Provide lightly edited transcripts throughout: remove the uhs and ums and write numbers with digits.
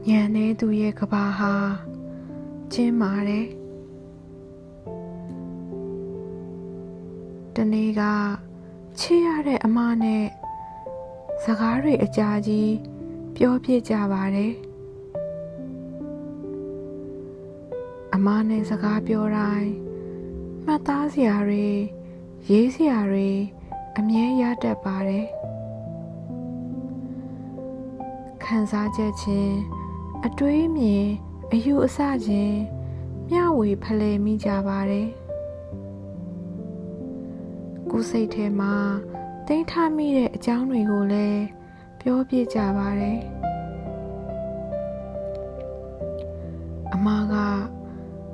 ညံနေသူရဲ့ကဘာဟာကျင်းမာတယ်တနေ့ကချစ်ရတဲ့အမနဲ့စကားတွေအကြာကြီးပြောပြကြပါတယ်အမနဲ့စကားပြောတိုင်းမှတ်သားစရာတွေရေးစရာတွေအမြဲရတတ်ပါတယ်ခံစားချက်ချင်းအတွေးအမြင်အယူအဆချင်းမျှဝေဖလှယ်မိကြပါတယ်ကိုယ်စိတ်ထဲမှာတိတ်ထမိတဲ့အကြောင်းတွေကိုလည်းပြောပြကြပါတယ်အမက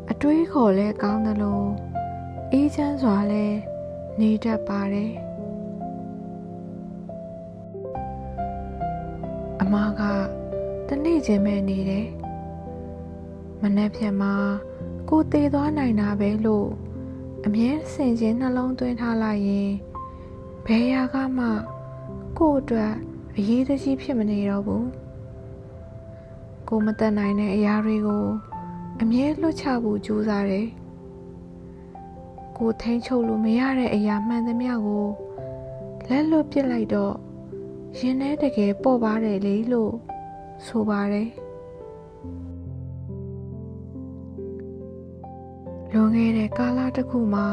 အတွေးခေါ်လဲကောင်းသလိုအေးချမ်းစွာလဲနေတတ်ပါတယ်အမကတနေ့ချင်းပဲနေတယ်မနေ့ဖြန်မှာကိုတည်သွားနိုင်တာပဲလို့အမြဲဆင်ခြင်နှလုံးသွင်းထားလိုက်ရင်ဘယ်ရာကမှကို့အတွက်အရေးတကြီးဖြစ်မနေတော့ဘူးကိုမတတ်နိုင်တဲ့အရာတွေကိုအမြဲလွတ်ချဖို့ကြိုးစားတယ်ကိုထိန်ချုပ်လို့မရတဲ့အရာမှန်သမျှကိုလက်လွတ်ပစ်လိုက်တော့ရင်ထဲတကယ်ပေါ့ပါတယ်လေလို့ဆိုပါတယ်လွန်ခဲ့တဲ့ကာလတစ်ခုမှာ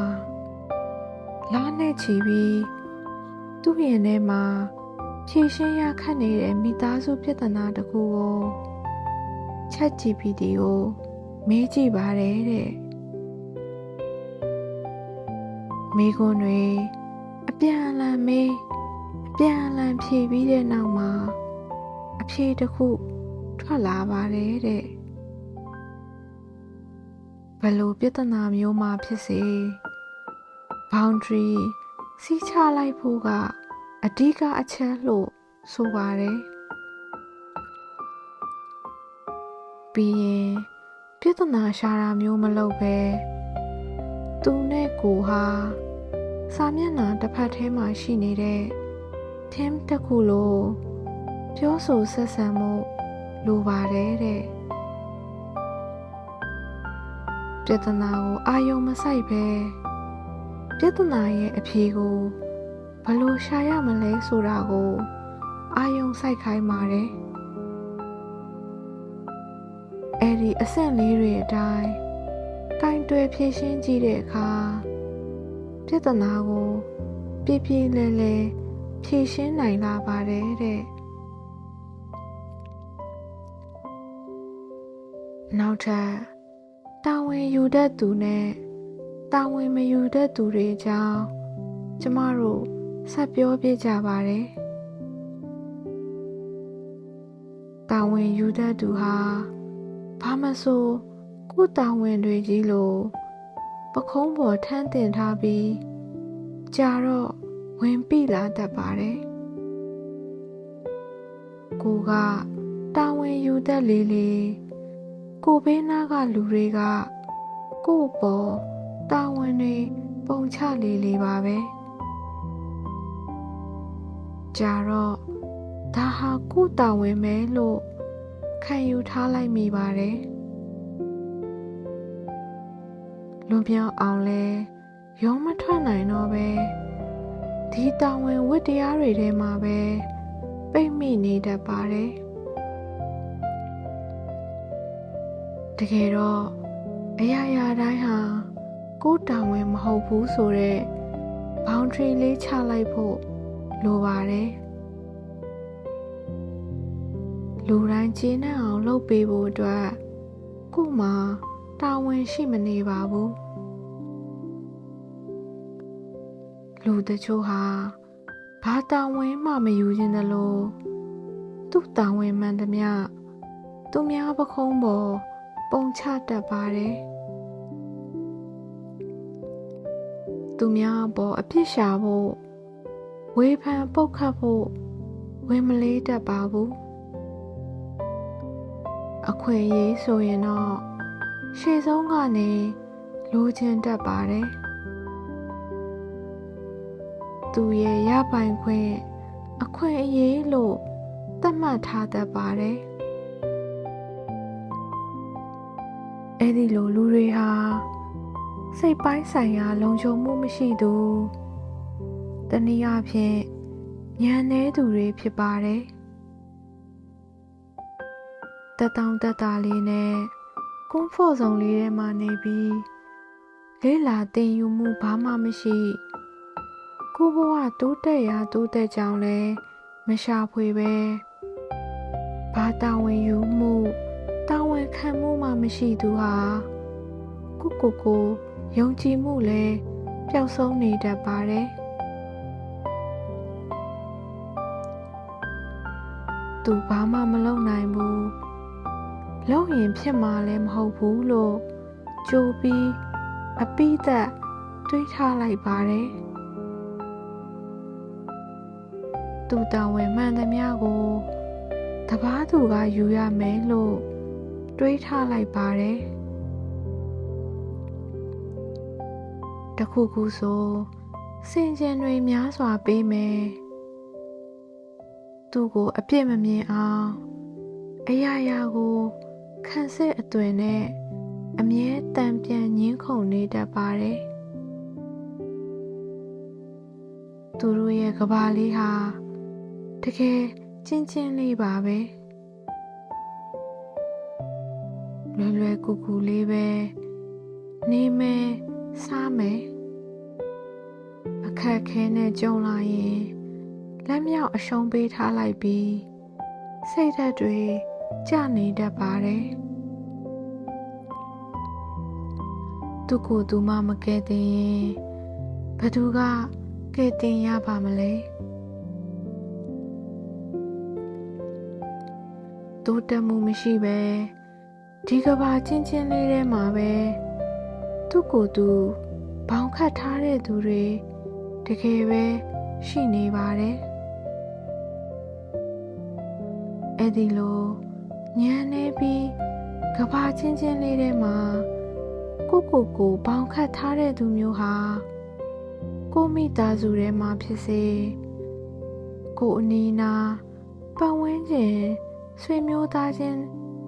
လာနဲ့ချီပြီးသူ့ရင်ထဲမှာဖြည့်ရှင်းရခက်နေတဲ့မိသားစုပြဿနာတစ်ခုကို ChatGPT ကိုမေးကြည့်ပါတယ်တဲ့မိခွန်းတွေအပြန်အလှန်မေးအပြန်အလှန်ဖြေပြီးတဲ့နောက်မှာအဖြေတစ်ခုထွက်လာပါတယ်တဲ့ဘယ်လိုပြဿနာမျိုးမှဖြစ်စေ boundary စီးချလိုက်ဖို့ကအဓိကအချက်လို့ဆိုပါတယ်ပြီးရင်ပြဿနာရှာတာမျိုးမလုပ်ပဲသူနဲ့ကိုဟာစာမျက်နှာတစ်ဖက်ထဲမှာရှိနေတဲ့ team တစ်ခုလိုပြောဆိုဆက်ဆံမှုလိုပါတယ်တဲ့ပြဿနာကိုအာရုံမစိုက်ပဲပြဿနာရဲ့အဖြေကိုဘယ်လိုရှာရမလဲဆိုတာကိုအာရုံစိုက်ခိုင်းပါတယ်အဲ့ဒီအဆင့်လေးတွေအတိုင်းကင်တွယ်ဖြေရှင်းကြည့်တဲ့အခါပြဿနာကိုပြည့်ပြည့်လဲလဲဖြေရှင်းနိုင်လာပါတယ်တဲ့နောက်ထပ်တာဝန်ယူတတ်သူနဲ့တာဝန်မယူတတ်သူတွေအကြောင်းကျမတို့ဆက်ပြောပြကြပါတယ်တာဝန်ယူတတ်သူဟာဘာမဆိုကိုယ်တာဝန်တွေကြီးလို့ပခုံးပေါ်ထမ်းတင်ထားပြီးကြာတော့ဝင်ပိလာတတ်ပါတယ်ကိုကတာဝန်ယူတတ်လေလေကိုဘေးနားကလူတွေကကို့ပေါ်တာဝန်တွေပုံချလေလေပါပဲကြာတော့ဒါဟာကို့တာဝန်ပဲလို့ခံယူထားလိုက်မိပါတယ်လွန်မြောက်အောင်လဲရုံးမထွက်နိုင်တော့ပဲဒီတာဝန်ဝတ္တရားတွေထဲမှာပဲပိတ်မိနေတတ်ပါတယ်တကယ်တော့အရာရာတိုင်းဟာကိုယ်တာဝန်မဟုတ်ဘူးဆိုတဲ့ boundary လေးချလိုက်ဖို့လိုပါတယ်လူတိုင်းကျေနပ်အောင်လုပ်ပေးဖို့အတွက်ကိုယ်မှာတာဝန်ရှိမနေပါဘူးလူတချို့ဟာဘာတာဝန်မှမယူခြင်းတလို့သူ့တာဝန်မှန်သမျှသူများပခုံးပေါ်ပုံချတတ်ပါတယ်သူများပေါ်အပြစ်ရှာဖို့ဝေဖန်ပုတ်ခတ်ဖို့ဝင်မလေးတတ်ပါဘူးအခွင့်အရေးဆိုရင်တော့ရှေ့ဆုံးကနေလိုချင်တတ်ပါတယ်သူရဲ့ရပိုင်ခွင့်အခွင့်အရေးလို့သတ်မှတ်ထားတတ်ပါတယ် အဲ့ဒီလိုလူတွေဟာစိတ်ပိုင်းဆိုင်ရာလုံခြုံမှုမရှိသူတနည်းအားဖြင့်ဉာဏ်နည်းသူတွေဖြစ်ပါတယ်တက်တောင့်တက်တာလေးနဲ့ကွန်ဖော့ဇုံလေးထဲမှာနေပြီးလေးလာတင်ယူမှုဘာမှမရှိကိုဘဝတိုးတက်ရာတိုးတက်ကြောင်းလဲမရှာဖွေပဲဘာတာဝန်ယူမှုတာဝန်ခံမှုမှမရှိသူဟာကိုယုံကြည်မှုလဲပျောက်ဆုံးနေတတ်ပါတယ်သူဘာမှမလုပ်နိုင်ဘူးလုပ်ရင်ဖြစ်မှာလည်းမဟုတ်ဘူးလို့ကြိုပြီးအပိသက်တွေးထားလိုက်ပါတယ်သူတာဝန်မှန်သမျှကိုတပားသူကယူရမယ်လို့တွေးထားလိုက်ပါတယ်တခုခုဆိုစင်ကြင်တွေများစွာပေးမယ်သူ့ကိုအပြစ်မမြင်အောင်အရာရာကိုခံစစ်အသွင်နဲ့အမြဲတမ်းပြန်ညှင်းခုန်နေတတ်ပါတယ်သူတို့ရဲ့ကဘာလေးဟာတကယ်ကျဉ်းကျဉ်းလေးပါပဲလွယ်ကူကူလေးပဲနေမယ်စားမယ်အခက်ခဲနဲ့ကြုံလာရင်လက်မြောက်အရှုံးပေးထားလိုက်ပြီးစိတ်ဓာတ်တွေကျနေတတ်ပါတယ်သူကိုယ်သူမှမကဲတင်ရင်ဘသူကကဲတင်ရပါမလဲတိုးတက်မှုမရှိပဲဒီကဘာချင်းချင်းလေးထဲမှာပဲသူကိုယ်သူဘောင်ခတ်ထားတဲ့သူတွေတကယ်ပဲရှိနေပါတယ်အဲ့ဒီလိုညံနေပြီးကဘာချင်းချင်းလေးထဲမှာကိုဘောင်ခတ်ထားတဲ့သူမျိုးဟာကိုမိသားစုထဲမှာဖြစ်စေကိုအနီးနာပတ်ဝန်းကျင်ဆွေမျိုးသားချင်း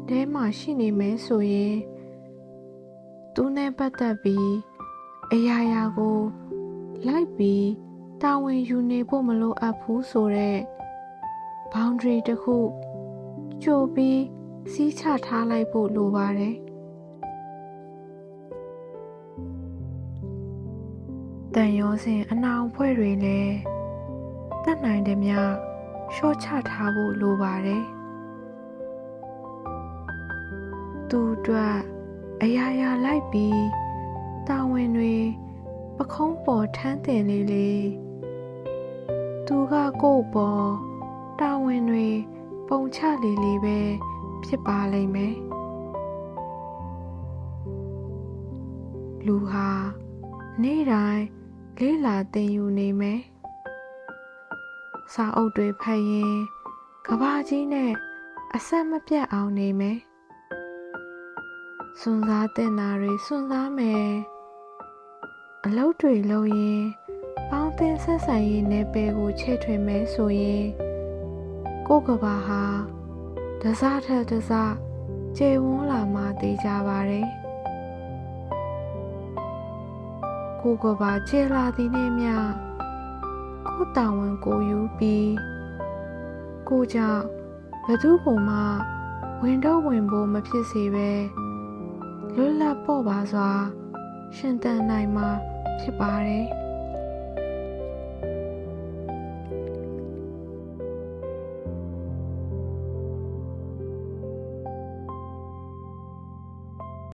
ထဲမှာရှိနေမယ်ဆိုရင်သူနဲ့ပတ်သက်ပြီးအရာရာကိုလိုက်ပြီးတာဝန်ယူနေဖို့မလိုအပ်ဘူးဆိုတဲ့ boundary တစ်ခုကြိုပြီးစီးချထားလိုက်ဖို့လိုပါတယ်တန်ရောစဉ်အနောင်ဖွဲ့တွေလည်းတတ်နိုင်တယ်များရှော့ချထားဖို့လိုပါတယ်သူအတွက်အရာရာလိုက်ပြီးတာဝန်တွေပခုံးပေါ်ထမ်းတင်လေးလေးသူကကိုယ့်ပေါ်တာဝန်တွေပုံချလေးလေးပဲဖြစ်ပါလိမ့်မယ်လူဟာနေ့တိုင်းလေးလာသင်ယူနေမယ်စာအုပ်တွေဖတ်ရင်ကဘာကြီးနဲ့အဆက်မပြတ်အောင်နေမယ်စွန့်စားတင်တာတွေစွန့်စားမယ်အလုပ်တွေလုပ်ရင်ပေါင်းတင်ဆက်ဆံရေးနယ်ပယ်ကိုချဲ့ထွင်မယ်ဆိုရင်ကိုကဘာဟာတစားထက်တစားကျေဝန်းလာမှသိကြပါတယ်ကိုကဘာကျေလာသည်နဲ့မျှကိုတာဝန်ကိုယူပြီးကိုကြောင့်ဘသူ့ဘုံမှဝင်တော့ဝင်ဖို့မဖြစ်စေပဲလွတ်လပ်ပေါ့ပါစွာရှင်သန်နိုင်မှာဖြစ်ပါတယ်